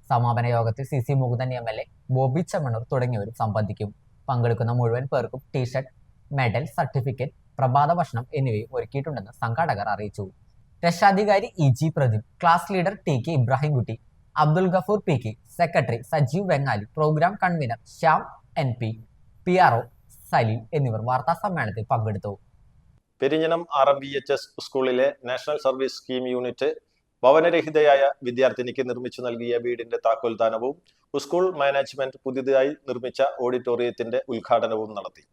സമാപന യോഗത്തിൽ CC മുകുന്ദൻ MLA, ബോബി ചെമ്മണ്ണൂർ തുടങ്ങിയവരും സംബന്ധിക്കും. പങ്കെടുക്കുന്ന മുഴുവൻ പേർക്കും ടീഷർട്ട്, മെഡൽ, സർട്ടിഫിക്കറ്റ്, പ്രഭാത ഭക്ഷണം എന്നിവയും ഒരുക്കിയിട്ടുണ്ടെന്ന് സംഘാടകർ അറിയിച്ചു. രക്ഷാധികാരി EG Pradeep, class leader TK Ibrahimkutty, Abdul Gafoor PK, secretary Sajeev Vengali, programme convener Shyam NP, PRO Saleel എന്നിവർ വാർത്താ സമ്മേളനത്തിൽ പങ്കെടുത്തു. പെരിഞ്ഞനം RMVHS സ്കൂളിലെ നാഷണൽ സർവീസ് സ്കീം യൂണിറ്റ് ഭവനരഹിതയായ വിദ്യാർത്ഥിനിക്ക് നിർമ്മിച്ചു നൽകിയ വീടിന്റെ താക്കോൽദാനവും സ്കൂൾ മാനേജ്മെന്റ് പുതിയതായി നിർമ്മിച്ച ഓഡിറ്റോറിയത്തിന്റെ ഉദ്ഘാടനവും നടത്തി.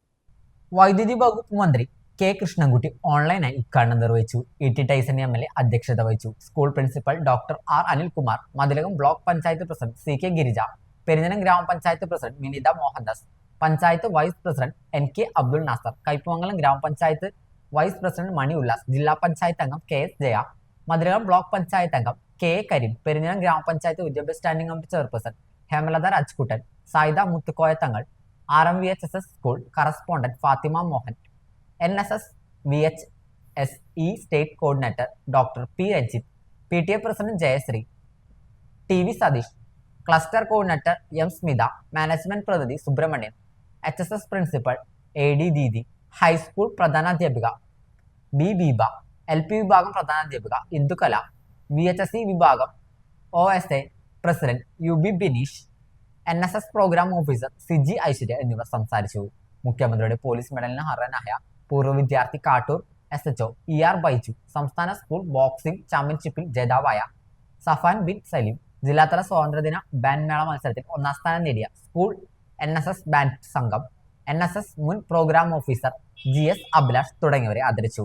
വൈദ്യുതി വകുപ്പ് മന്ത്രി K കൃഷ്ണൻകുട്ടി ഓൺലൈനായി ഉദ്ഘാടനം നിർവഹിച്ചു. E.T. ടൈസൺ MLA അധ്യക്ഷത വഹിച്ചു. School principal doctor R Anilkumar, Mathilakam block panchayat president CK Girija, Perinjanam ഗ്രാമപഞ്ചായത്ത് president Vinitha Mohandas, panchayat vice president NK Abdul Nasar, Kaipamangalam ഗ്രാമപഞ്ചായത്ത് വൈസ് പ്രസിഡന്റ് മണി ഉല്ലാസ്, ജില്ലാ പഞ്ചായത്ത് അംഗം KS ജയ, മതിലകം ബ്ലോക്ക് പഞ്ചായത്ത് അംഗം KA കരീം, പെരിഞ്ഞനം ഗ്രാമപഞ്ചായത്ത് വിദ്യാഭ്യാസ standing committee chairperson Hemalatha Rajkuttan, Sayida Muthukoya Thangal, RMVHS school correspondent Fathima Mohan, NSS VHSE state coordinator doctor P Ranjith, PTA president Jayashree, TV Satheesh, cluster coordinator M Smitha, management പ്രതിനിധി Subrahmanian, HSS principal AD Deedi, high school പ്രധാനാധ്യാപിക B Deepa, LP വിഭാഗം പ്രധാനാധ്യാപിക ഇന്ദുകല, VHSE വിഭാഗം OSA president UB Bineesh, NSS programme officer Siji Aishwarya എന്നിവർ സംസാരിച്ചു. മുഖ്യമന്ത്രിയുടെ police മെഡലിന് അർഹനായ പൂർവ്വ വിദ്യാർത്ഥി കാട്ടൂർ SHO ER ബൈജു, സംസ്ഥാന സ്കൂൾ ബോക്സിംഗ് ചാമ്പ്യൻഷിപ്പിൽ ജേതാവായ സഫാൻ ബിൻ സലീം, ജില്ലാതല സ്വാതന്ത്ര്യദിന ബാൻഡ് മേള മത്സരത്തിൽ ഒന്നാം സ്ഥാനം നേടിയ സ്കൂൾ NSS ബാൻഡ് സംഘം, NSS മുൻ പ്രോഗ്രാം ഓഫീസർ GS അഭിലാഷ് തുടങ്ങിയവരെ ആദരിച്ചു.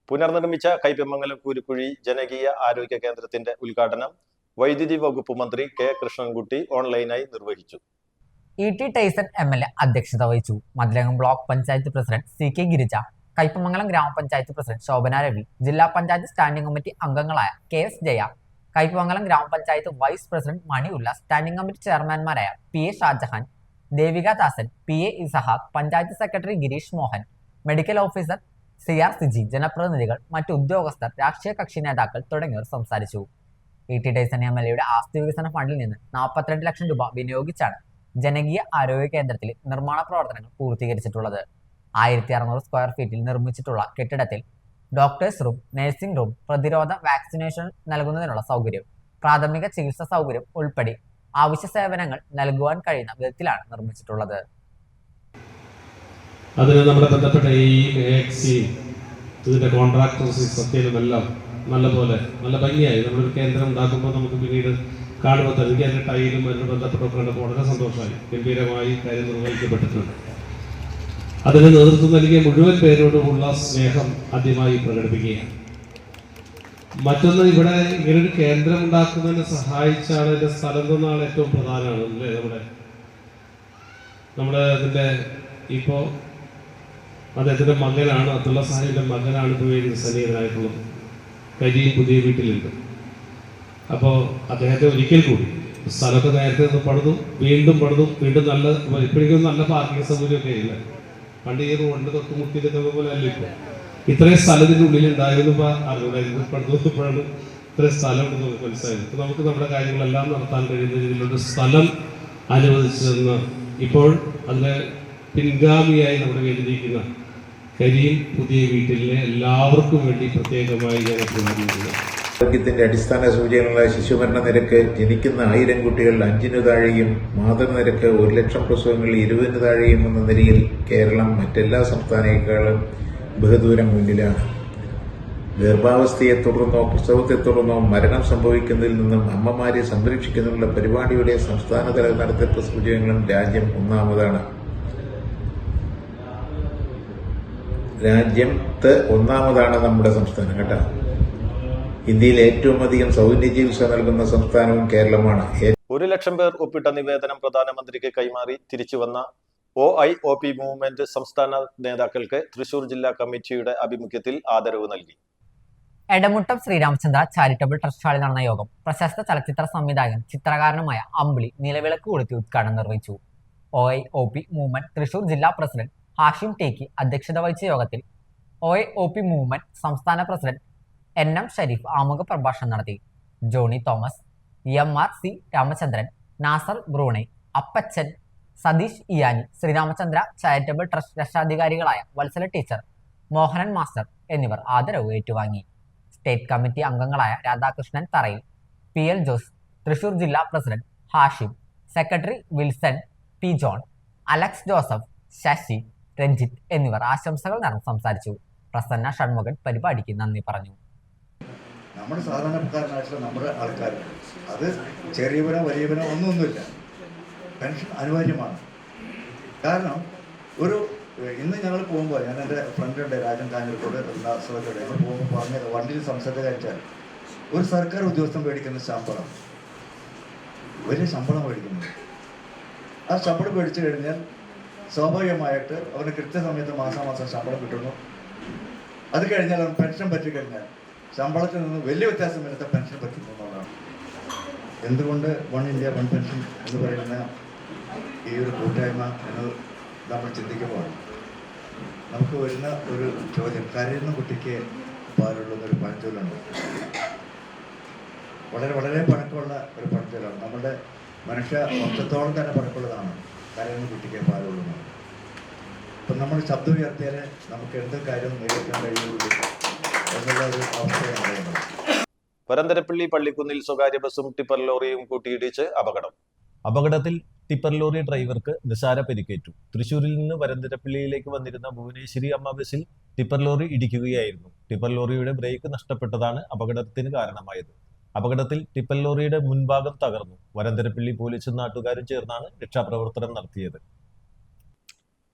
പുനർനിർമ്മിച്ച കൈപ്പമംഗലം കൂരുക്കുഴി ജനകീയ ആരോഗ്യ കേന്ദ്രത്തിന്റെ ഉദ്ഘാടനം വൈദ്യുതി വകുപ്പ് മന്ത്രി K കൃഷ്ണൻകുട്ടി ഓൺലൈനായി നിർവഹിച്ചു. ET ടൈസൺ MLA അധ്യക്ഷത വഹിച്ചു. Mathilakam block panchayat president CK Girija, Kaipamangalam ഗ്രാമപഞ്ചായത്ത് പ്രസിഡന്റ് ശോഭന രവി, ജില്ലാ പഞ്ചായത്ത് സ്റ്റാൻഡിംഗ് കമ്മിറ്റി അംഗങ്ങളായ KS ജയ, കൈപ്പമംഗലം ഗ്രാമപഞ്ചായത്ത് vice president Mani Ullas, standing committee ചെയർമാൻമാരായ PA Shajahan, Devika Dasan, PA Isahaq, panchayat secretary Girish Mohan, medical officer CR Siji, ജനപ്രതിനിധികൾ, മറ്റു ഉദ്യോഗസ്ഥർ, രാഷ്ട്രീയ കക്ഷി നേതാക്കൾ തുടങ്ങിയവർ സംസാരിച്ചു. ET ടൈസൺ MLAയുടെ ആസ്തി വികസന ഫണ്ടിൽ നിന്ന് 42 ലക്ഷം രൂപ വിനിയോഗിച്ചാണ് ജനകീയ ആരോഗ്യ കേന്ദ്രത്തിൽ നിർമ്മാണ പ്രവർത്തനങ്ങൾ പൂർത്തീകരിച്ചിട്ടുള്ളത്. 1600 സ്ക്വയർ ഫീറ്റിൽ നിർമ്മിച്ചിട്ടുള്ള കെട്ടിടത്തിൽ ഡോക്ടേഴ്സ് റൂം, നഴ്സിംഗ് റൂം, പ്രതിരോധ വാക്സിനേഷൻ നൽകുന്നതിനുള്ള സൗകര്യം, പ്രാഥമിക ചികിത്സാ സൗകര്യം ഉൾപ്പെടെ ആവശ്യ സേവനങ്ങൾ നൽകുവാൻ കഴിയുന്ന വിധത്തിലാണ് നിർമ്മിച്ചിട്ടുള്ളത്. അതിന് നമ്മുടെ ബന്ധപ്പെട്ട ഇതിന്റെ കോൺട്രാക്ടേഴ്സ് സത്യമെല്ലാം നല്ല ഭംഗിയായി നമ്മളൊരു കേന്ദ്രം ഉണ്ടാക്കുമ്പോൾ നമുക്ക് പിന്നീട് കാണുമ്പോൾ തന്നെ അതിന്റെ ടൈലും അതിന് ബന്ധപ്പെട്ടൊക്കെ കണ്ടപ്പോൾ വളരെ സന്തോഷമായി, ഗംഭീരമായി കാര്യം നിർവഹിക്കപ്പെട്ടിട്ടുണ്ട്. അതിന് നേതൃത്വം നൽകിയ മുഴുവൻ പേരോടുമുള്ള സ്നേഹം ആദ്യമായി പ്രകടിപ്പിക്കുകയാണ്. മറ്റൊന്ന്, ഇവിടെ ഇങ്ങനൊരു കേന്ദ്രം ഉണ്ടാക്കുന്നതിന് സഹായിച്ചാണ് ഇതിന്റെ സ്ഥലം തന്നാണ് ഏറ്റവും പ്രധാനമാണ് അല്ലേ. നമ്മുടെ അതിന്റെ ഇപ്പോ അദ്ദേഹത്തിന്റെ മകനാണ്, അബ്ദുള്ള സാഹിബിന്റെ മകനാണ് ഇപ്പോൾ വേണ്ടി സന്നിഹിതനായിട്ടുള്ളത്. കരിയും പുതിയ വീട്ടിലുണ്ട്. അപ്പോൾ അദ്ദേഹത്തെ ഒരിക്കൽ കൂടി സ്ഥലമൊക്കെ നേരത്തെ നിന്ന് പണിതും വീണ്ടും നല്ല ഇപ്പോഴേക്കും നല്ല പാർക്കിംഗ് സൗകര്യമൊക്കെ ഇല്ല. പണ്ട് ഈ റോഡിന്റെ തൊട്ട് മുട്ടിയിലൊക്കെ പോലെ അല്ല ഇപ്പോൾ. ഇത്രയും സ്ഥലത്തിൻ്റെ ഉള്ളിലുണ്ടായിരുന്നു അറിവുണ്ടായിരുന്നു. പണിതുപ്പോഴാണ് ഇത്രയും സ്ഥലം ഉണ്ടെന്ന് മനസ്സിലായത്. അപ്പോൾ നമുക്ക് നമ്മുടെ കാര്യങ്ങളെല്ലാം നടത്താൻ കഴിയുന്ന രീതിയിലുള്ള സ്ഥലം അനുവദിച്ചതെന്ന് ഇപ്പോൾ അതിന് പിൻഗാമിയായി നമ്മുടെ വേദിയിരിക്കുന്ന കരിയും പുതിയ വീട്ടിലെ എല്ലാവർക്കും വേണ്ടി പ്രത്യേകമായി ഞാൻ അഭിനന്ദിക്കുന്നു. ആരോഗ്യത്തിന്റെ അടിസ്ഥാന സൂചകങ്ങളായ ശിശുമരണ നിരക്ക്, ജനിക്കുന്ന 1000 കുട്ടികൾ 5 താഴെയും, മാതൃനിരക്ക് 1 ലക്ഷം പ്രസവങ്ങൾ 20 താഴെയും എന്ന നിലയിൽ കേരളം മറ്റെല്ലാ സംസ്ഥാനങ്ങളെക്കാളും ബഹുദൂരം മുന്നിലാണ്. ഗർഭാവസ്ഥയെ തുടർന്നോ പ്രസവത്തെ തുടർന്നോ മരണം സംഭവിക്കുന്നതിൽ നിന്നും അമ്മമാരെ സംരക്ഷിക്കുന്നതിനുള്ള പരിപാടിയുടെ സംസ്ഥാനതല നടത്തിപ്പ് സൂചകങ്ങളും രാജ്യം ഒന്നാമതാണ്. രാജ്യത്ത് ഒന്നാമതാണ് നമ്മുടെ സംസ്ഥാനം കേട്ടോ. ഇന്ത്യയിൽ ഏറ്റവും അധികം സൗജന്യ ചികിത്സ നൽകുന്ന സംസ്ഥാനവും കേരളമാണ്. 1 ലക്ഷം പേർ ഒപ്പിട്ട നിവേദനം പ്രധാനമന്ത്രിക്ക് കൈമാറി തിരിച്ചുവന്ന OIOP മൂവ്മെന്റ് സംസ്ഥാന നേതാക്കൾക്ക് തൃശൂർ ജില്ലാ കമ്മിറ്റിയുടെ ആഭിമുഖ്യത്തിൽ ആദരവ് നൽകി. എടമുട്ടം ശ്രീരാമചന്ദ്ര ചാരിറ്റബിൾ ട്രസ്റ്റ് ഹാളിൽ നടന്ന യോഗം പ്രശസ്ത ചലച്ചിത്ര സംവിധായകൻ ചിത്രകാരനുമായ അമ്പിളി നിലവിളക്ക് കൊളുത്തി ഉദ്ഘാടനം നിർവഹിച്ചു. OIOP മൂവ്മെന്റ് തൃശൂർ ജില്ലാ പ്രസിഡന്റ് ഹാഷിം ടേക്കി അധ്യക്ഷത വഹിച്ച യോഗത്തിൽ OIOP മൂവ്മെന്റ് സംസ്ഥാന പ്രസിഡന്റ് NM ഷരീഫ് ആമുഖ പ്രഭാഷണം നടത്തി. Johnny Thomas, MRC Ramachandran, Nasar Brunei, Appachan, Satheesh Iyani, Sreeramachandra charitable trust രക്ഷാധികാരികളായ വത്സല ടീച്ചർ, മോഹനൻ മാസ്റ്റർ എന്നിവർ ആദരവ് ഏറ്റുവാങ്ങി. സ്റ്റേറ്റ് കമ്മിറ്റി അംഗങ്ങളായ രാധാകൃഷ്ണൻ തറയിൽ, PL ജോസ്, തൃശൂർ ജില്ലാ president Hashim, secretary Wilson P John, Alex Joseph, Sasi, Ranjith എന്നിവർ ആശംസകൾ നേർന്ന് സംസാരിച്ചു. പ്രസന്ന ഷൺമുഖൻ പരിപാടിക്ക് നന്ദി പറഞ്ഞു. നമ്മുടെ സാധാരണക്കാരനായിട്ടുള്ള നമ്മുടെ ആൾക്കാർ, അത് ചെറിയവനോ വലിയവനോ ഒന്നുമില്ല, പെൻഷൻ അനിവാര്യമാണ്. കാരണം ഇന്ന് ഞങ്ങൾ പോകുമ്പോൾ, ഞാൻ എൻ്റെ ഫ്രണ്ടുണ്ട് രാജൻ കാഞ്ഞിരക്കോട് നാസറോട്, ഞങ്ങൾ പോകുമ്പോൾ പറഞ്ഞത് വണ്ടിയിൽ സംസാരിച്ചാൽ ഒരു സർക്കാർ ഉദ്യോഗസ്ഥൻ മേടിക്കുന്ന ശമ്പളം വലിയ ശമ്പളം മേടിക്കുന്നത്. ആ ശമ്പളം മേടിച്ചു കഴിഞ്ഞാൽ സ്വാഭാവികമായിട്ട് അവന് കൃത്യസമയത്ത് മാസാമാസം ശമ്പളം കിട്ടുന്നു. അത് കഴിഞ്ഞാൽ അവൻ പെൻഷൻ പറ്റിക്കഴിഞ്ഞാൽ ശമ്പളത്തിൽ നിന്ന് വലിയ വ്യത്യാസമില്ലാത്ത പെൻഷൻ പറ്റുന്നു എന്നുള്ളതാണ്. എന്തുകൊണ്ട് വൺ ഇന്ത്യ വൺ പെൻഷൻ എന്ന് പറയുന്ന ഈ ഒരു കൂട്ടായ്മ എന്ന് നമ്മൾ ചിന്തിക്കുമ്പോൾ നമുക്ക് വരുന്ന ഒരു ചോദ്യം, കരയുന്ന കുട്ടിക്ക് പാലുള്ളൊരു പഴഞ്ചൊല്ലുണ്ട്. വളരെ വളരെ പഴക്കമുള്ള ഒരു പഴഞ്ചൊല്ലാണ്. നമ്മുടെ മനുഷ്യ വംശത്തോളം തന്നെ പഴക്കമുള്ളതാണ് കരയുന്ന കുട്ടിക്ക് പാലുള്ളത്. അപ്പം നമ്മൾ ശബ്ദം ഉയർത്തിയാലേ നമുക്ക് എന്ത് കാര്യം നേരിടാൻ കഴിയുള്ളൂ എന്നുള്ള ഒരു അവസ്ഥയാണ് പറയുന്നത്. വരന്തരപ്പള്ളി പള്ളിക്കുന്നിൽ സ്വകാര്യ ബസും ടിപ്പർ ലോറിയും കൂട്ടിയിടിച്ച് അപകടം. അപകടത്തിൽ ടിപ്പർ ലോറി ഡ്രൈവർക്ക് നിസാര പരിക്കേറ്റു. തൃശൂരിൽ നിന്ന് വരന്തരപ്പള്ളിയിലേക്ക് വന്നിരുന്ന ഭുവനേശ്വരി അമ്മ ബസിൽ ടിപ്പർ ലോറി ഇടിക്കുകയായിരുന്നു. ടിപ്പർ ലോറിയുടെ ബ്രേക്ക് നഷ്ടപ്പെട്ടതാണ് അപകടത്തിന് കാരണമായത്. അപകടത്തിൽ ടിപ്പർ ലോറിയുടെ മുൻഭാഗം തകർന്നു. വരന്തരപ്പള്ളി പോലീസും നാട്ടുകാരും ചേർന്നാണ് രക്ഷാപ്രവർത്തനം നടത്തിയത്.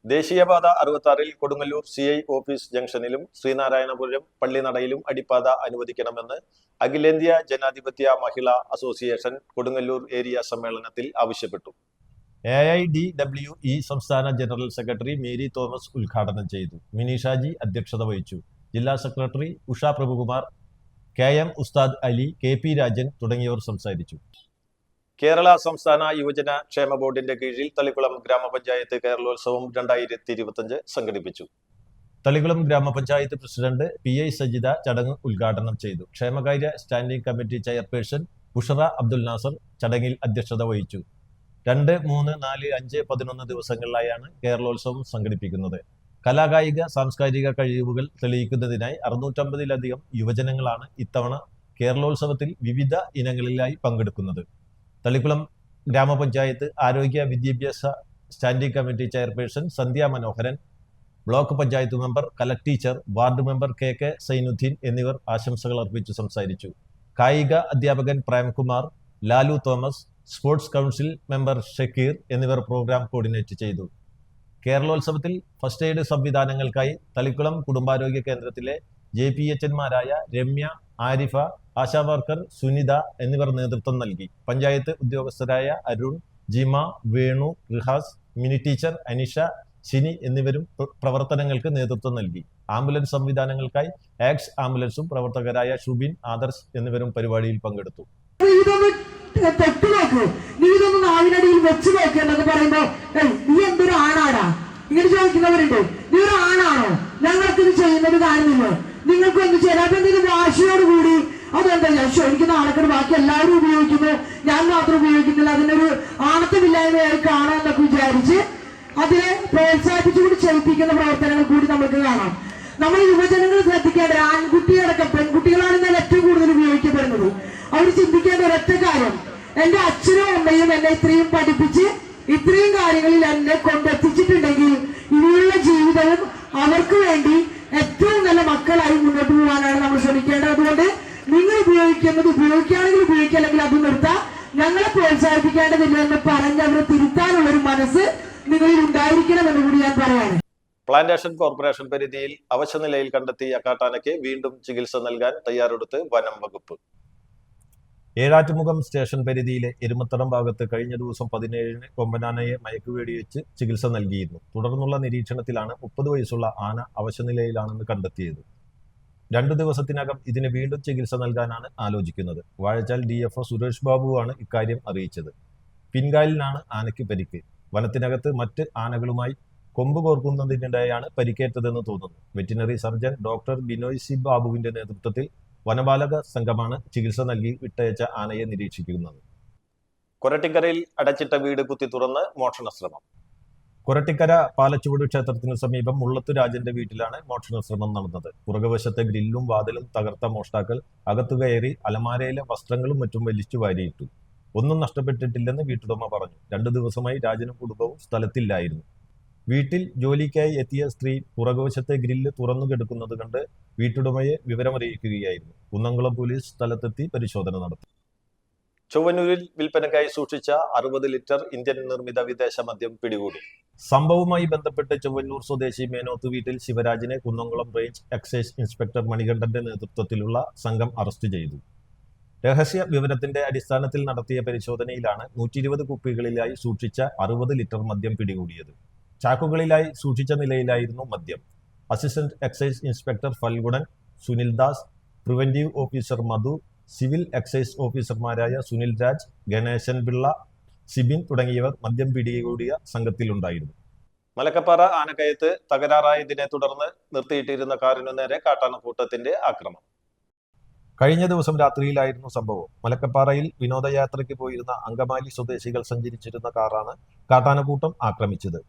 ദേശീയപാത 66-ൽ കൊടുങ്ങല്ലൂർ CI ഓഫീസ് ജംഗ്ഷനിലും ശ്രീനാരായണപുരം പള്ളിനടയിലും അടിപ്പാത അനുവദിക്കണമെന്ന് അഖിലേന്ത്യാ ജനാധിപത്യ മഹിളാ അസോസിയേഷൻ കൊടുങ്ങല്ലൂർ ഏരിയ സമ്മേളനത്തിൽ ആവശ്യപ്പെട്ടു. AIDWE സംസ്ഥാന ജനറൽ സെക്രട്ടറി മേരി തോമസ് ഉദ്ഘാടനം ചെയ്തു. മിനി ഷാജി അധ്യക്ഷത വഹിച്ചു. ജില്ലാ സെക്രട്ടറി ഉഷ പ്രഭുകുമാർ, KM ഉസ്താദ് അലി, KP രാജൻ തുടങ്ങിയവർ സംസാരിച്ചു. കേരള സംസ്ഥാന യുവജന ക്ഷേമ ബോർഡിന്റെ കീഴിൽ തളിക്കുളം ഗ്രാമപഞ്ചായത്ത് കേരളോത്സവം 2025 സംഘടിപ്പിച്ചു. തളിക്കുളം ഗ്രാമപഞ്ചായത്ത് പ്രസിഡന്റ് PI സജിത ചടങ്ങ് ഉദ്ഘാടനം ചെയ്തു. ക്ഷേമകാര്യ standing committee chairperson Bushara Abdul Nasser ചടങ്ങിൽ അധ്യക്ഷത വഹിച്ചു. 2, 3, 4, 5, 11 ദിവസങ്ങളിലായാണ് കേരളോത്സവം സംഘടിപ്പിക്കുന്നത്. കലാകായിക സാംസ്കാരിക കഴിവുകൾ തെളിയിക്കുന്നതിനായി 650-ലധികം യുവജനങ്ങളാണ് ഇത്തവണ കേരളോത്സവത്തിൽ വിവിധ ഇനങ്ങളിലായി പങ്കെടുക്കുന്നത്. തളിക്കുളം ഗ്രാമപഞ്ചായത്ത് ആരോഗ്യ വിദ്യാഭ്യാസ standing committee chairperson Sandhya Manoharan, block panchayat member, collector teacher, ward member KK Sainuddeen എന്നിവർ ആശംസകൾ അർപ്പിച്ചു സംസാരിച്ചു. കായിക അധ്യാപകൻ Premkumar, Lalu Thomas, sports council member Shakeer എന്നിവർ പ്രോഗ്രാം കോർഡിനേറ്റ് ചെയ്തു. കേരളോത്സവത്തിൽ ഫസ്റ്റ് എയ്ഡ് സംവിധാനങ്ങൾക്കായി തളിക്കുളം കുടുംബാരോഗ്യ കേന്ദ്രത്തിലെ JPHന്മാരായ രമ്യ, ആരിഫ, ആശാ വർക്കർ സുനിത എന്നിവർ നേതൃത്വം നൽകി. പഞ്ചായത്ത് ഉദ്യോഗസ്ഥരായ അരുൺ, ജിമ, വേണു, റിഹാസ്, മിനി ടീച്ചർ, അനിഷ, ശിനി എന്നിവരും പ്രവർത്തനങ്ങൾക്ക് നേതൃത്വം നൽകി. ആംബുലൻസ് സംവിധാനങ്ങൾക്കായി ആക്സ് ആംബുലൻസും പ്രവർത്തകരായ ഷുബിൻ, ആദർശ് എന്നിവരും പരിപാടിയിൽ പങ്കെടുത്തു. നീ ഇതൊന്നും നാവിനടിയിൽ വെച്ച് നോക്കേണ്ടെന്ന് പറയുമ്പോ നീ എന്തൊരു ആണാടാ ഇങ്ങനെ ചോദിക്കുന്നവരുണ്ട്. നീ ഒരു ആണാണോ? ഞങ്ങൾക്ക് ഇത് ചെയ്യുന്നത് കാണുന്നില്ലോ. നിങ്ങൾക്ക് എന്ത് ചെയ്യാൻ എന്തെങ്കിലും വാശിയോടുകൂടി അതെന്താ എനിക്ക് നാണക്കേട്, ബാക്കി എല്ലാവരും ഉപയോഗിക്കുന്നു, ഞാൻ മാത്രം ഉപയോഗിക്കുന്നില്ല, അതിനൊരു ആണത്തമില്ലായ്മയായി കാണാമെന്നൊക്കെ വിചാരിച്ച് അതിനെ പ്രോത്സാഹിപ്പിച്ചുകൂടി ചെയ്യിപ്പിക്കുന്ന പ്രവർത്തനങ്ങൾ കൂടി നമുക്ക് കാണാം. നമ്മൾ യുവജനങ്ങൾ ശ്രദ്ധിക്കേണ്ടത് ആൺകുട്ടികളടക്കം പെൺകുട്ടികളാണ് ഇന്നലെ ഏറ്റവും കൂടുതൽ ഉപയോഗിക്കപ്പെടുന്നത്. അവർ ചിന്തിക്കേണ്ട ഒരൊറ്റ കാര്യം, എന്റെ അച്ഛനും അമ്മയും എന്നെ ഇത്രയും പഠിപ്പിച്ച് ഇത്രയും കാര്യങ്ങളിൽ എന്നെ കൊണ്ടെത്തിച്ചിട്ടുണ്ടെങ്കിൽ ഇനിയുള്ള ജീവിതവും അവർക്ക് വേണ്ടി ഏറ്റവും നല്ല മക്കളായി മുന്നോട്ട് പോകാനാണ് നമ്മൾ ശ്രമിക്കേണ്ടത്. അതുകൊണ്ട് നിങ്ങൾ ഉപയോഗിക്കുന്നത് ഉപയോഗിക്കുകയാണെങ്കിൽ ഉപയോഗിക്കുക, അല്ലെങ്കിൽ അത് നിർത്താം, ഞങ്ങളെ പ്രോത്സാഹിപ്പിക്കേണ്ടതില്ല എന്ന് പറഞ്ഞ് അവരെ തിരുത്താനുള്ള ഒരു മനസ്സ് നിങ്ങളിൽ ഉണ്ടായിരിക്കണമെന്ന് കൂടി ഞാൻ പറയാണ്. പ്ലാന്റേഷൻ കോർപ്പറേഷൻ പരിധിയിൽ അവശനിലയിൽ കണ്ടെത്തിയ കാട്ടാനയ്ക്ക് വീണ്ടും ചികിത്സ നൽകാൻ തയ്യാറെടുത്ത് വനം വകുപ്പ്. ഏഴാറ്റുമുഖം സ്റ്റേഷൻ പരിധിയിലെ എരുമത്തടം ഭാഗത്ത് കഴിഞ്ഞ ദിവസം 17-ന് കൊമ്പനാനയെ മയക്കുവെടിവെച്ച് ചികിത്സ നൽകിയിരുന്നു. തുടർന്നുള്ള നിരീക്ഷണത്തിലാണ് 30 വയസ്സുള്ള ആന അവശനിലയിലാണെന്ന് കണ്ടെത്തിയത്. 2 ദിവസത്തിനകം ഇതിന് വീണ്ടും ചികിത്സ നൽകാനാണ് ആലോചിക്കുന്നത്. വാഴച്ചാൽ DFO സുരേഷ് ബാബുവാണ് ഇക്കാര്യം അറിയിച്ചത്. പിൻകാലിനാണ് ആനയ്ക്ക് പരിക്ക്. വനത്തിനകത്ത് മറ്റ് ആനകളുമായി കൊമ്പ് കോർക്കുന്നതിനിടെയാണ് പരിക്കേറ്റതെന്ന് തോന്നുന്നു. Veterinary surgeon doctor Binoy C ബാബുവിന്റെ നേതൃത്വത്തിൽ വനപാലക സംഘമാണ് ചികിത്സ നൽകി വിട്ടയച്ച ആനയെ നിരീക്ഷിക്കുന്നത്. കൊരട്ടിക്കരയിൽ അടച്ചിട്ട വീട് കുത്തി തുറന്ന് മോഷണ ശ്രമം. കൊരട്ടിക്കര പാലച്ചുവട് ക്ഷേത്രത്തിന് സമീപം മുള്ളത്തു രാജന്റെ വീട്ടിലാണ് മോഷണ ശ്രമം നടന്നത്. പുറകുവശത്തെ ഗ്രില്ലും വാതിലും തകർത്ത മോഷ്ടാക്കൾ അകത്തു കയറി അലമാരയിലെ വസ്ത്രങ്ങളും മറ്റും വലിച്ചു വാരിയിട്ടു. ഒന്നും നഷ്ടപ്പെട്ടിട്ടില്ലെന്ന് വീട്ടുടമ പറഞ്ഞു. 2 ദിവസമായി രാജനും കുടുംബവും സ്ഥലത്തില്ലായിരുന്നു. വീട്ടിൽ ജോലിക്കായി എത്തിയ സ്ത്രീ പുറകുവശത്തെ ഗ്രില്ല് തുറന്നു കിടക്കുന്നത് കണ്ട് വീട്ടുടമയെ വിവരമറിയിക്കുകയായിരുന്നു. കുന്നംകുളം പോലീസ് സ്ഥലത്തെത്തി പരിശോധന നടത്തി. ചൊവ്വന്നൂരിൽ വിൽപ്പനയ്ക്കായി സൂക്ഷിച്ച 60 ലിറ്റർ ഇന്ത്യൻ നിർമ്മിത വിദേശ മദ്യം പിടികൂടി. സംഭവവുമായി ബന്ധപ്പെട്ട് ചൊവ്വന്നൂർ സ്വദേശി മേനോത്ത് വീട്ടിൽ ശിവരാജിനെ കുന്നംകുളം റേഞ്ച് എക്സൈസ് ഇൻസ്പെക്ടർ മണികണ്ഠന്റെ നേതൃത്വത്തിലുള്ള സംഘം അറസ്റ്റ് ചെയ്തു. രഹസ്യ വിവരത്തിന്റെ അടിസ്ഥാനത്തിൽ നടത്തിയ പരിശോധനയിലാണ് 120 കുപ്പികളിലായി സൂക്ഷിച്ച 60 ലിറ്റർ മദ്യം പിടികൂടിയത്. ചാക്കുകളിലായി സൂക്ഷിച്ച നിലയിലായിരുന്നു മദ്യം. Assistant excise inspector Phalgunan, Sunil Das, preventive officer Madhu, civil excise ഓഫീസർമാരായ സുനിൽ രാജ്, ഗണേശൻ പിള്ള, സിബിൻ തുടങ്ങിയവർ മദ്യം പിടികൂടിയ സംഘത്തിലുണ്ടായിരുന്നു. മലക്കപ്പാറ ആനക്കയത്ത് തകരാറായതിനെ തുടർന്ന് നിർത്തിയിട്ടിരുന്ന കാറിനു നേരെ കാട്ടാനക്കൂട്ടത്തിന്റെ ആക്രമണം. കഴിഞ്ഞ ദിവസം രാത്രിയിലായിരുന്നു സംഭവം. മലക്കപ്പാറയിൽ വിനോദയാത്രയ്ക്ക് പോയിരുന്ന അങ്കമാലി സ്വദേശികൾ സഞ്ചരിച്ചിരുന്ന കാറാണ് കാട്ടാനക്കൂട്ടം ആക്രമിച്ചത്.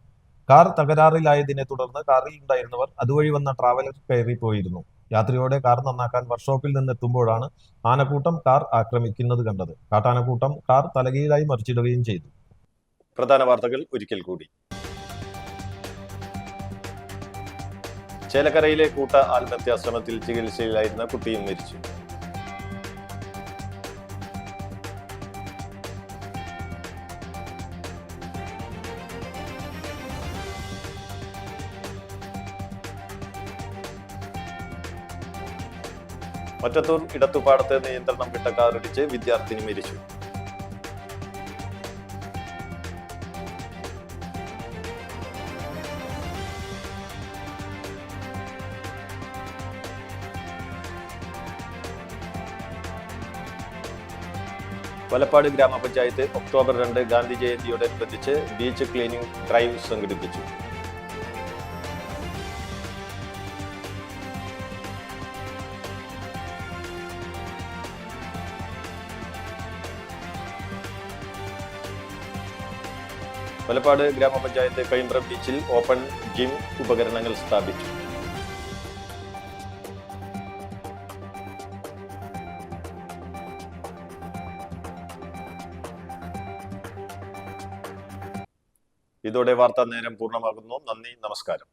കാർ തകരാറിലായതിനെ തുടർന്ന് കാറിൽ ഉണ്ടായിരുന്നവർ അതുവഴി വന്ന ട്രാവലർ കയറിപ്പോയിരുന്നു. രാത്രിയോടെ കാർ നന്നാക്കാൻ വർക്ക്ഷോപ്പിൽ നിന്നെത്തുമ്പോഴാണ് ആനക്കൂട്ടം കാർ ആക്രമിക്കുന്നത് കണ്ടത്. കാട്ടാനക്കൂട്ടം കാർ തലകീഴായി മറിച്ചിടുകയും ചെയ്തു. പ്രധാന വാർത്തകൾ ഒരിക്കൽ കൂടി. ചേലക്കരയിലെ കൂട്ട ആത്മഹത്യാശ്രമത്തിൽ ചികിത്സയിലായിരുന്ന കുട്ടിയും മരിച്ചു. മറ്റത്തൂർ ഇടത്തുപാടത്ത് നിയന്ത്രണം വിട്ട കാറിടിച്ച് വിദ്യാർത്ഥിനി മരിച്ചു. വലപ്പാട് ഗ്രാമപഞ്ചായത്ത് ഒക്ടോബർ 2 ഗാന്ധി ജയന്തിയോടനുബന്ധിച്ച് ബീച്ച് ക്ലീനിംഗ് ഡ്രൈവ് സംഘടിപ്പിച്ചു. വലപ്പാട് ഗ്രാമപഞ്ചായത്ത് കൈമ്പ്രം ബീച്ചിൽ ഓപ്പൺ ജിം ഉപകരണങ്ങൾ സ്ഥാപിച്ചു. ഇതോടെ വാർത്താ നേരം പൂർണ്ണമാകുന്നു. നന്ദി, നമസ്കാരം.